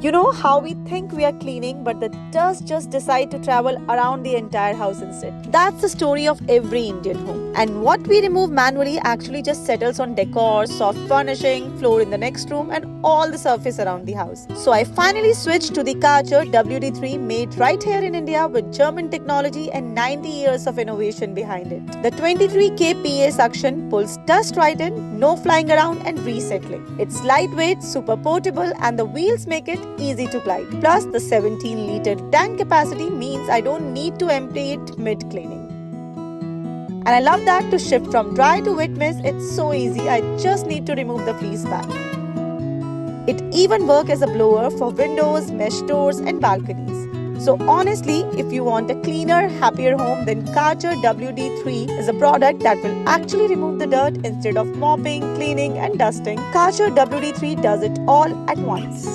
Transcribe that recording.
You know how we think we are cleaning, but the dust just decide to travel around the entire house instead. That's the story of every Indian home. And what we remove manually actually just settles on decor, soft furnishing, floor in the next room, and all the surface around the house. So I finally switched to the Kärcher WD3 made right here in India with German technology and 90 years of innovation behind it. The 23 kPa suction pulls dust right in, no flying around and resettling. It's lightweight, super portable, and the wheels make it easy to glide. Plus, the 17-liter tank capacity means I don't need to empty it mid-cleaning. And I love that to shift from dry to wet mess, it's so easy, I just need to remove the fleece pad. It even works as a blower for windows, mesh doors and balconies. So honestly, if you want a cleaner, happier home, then Kärcher WD3 is a product that will actually remove the dirt instead of mopping, cleaning and dusting. Kärcher WD3 does it all at once.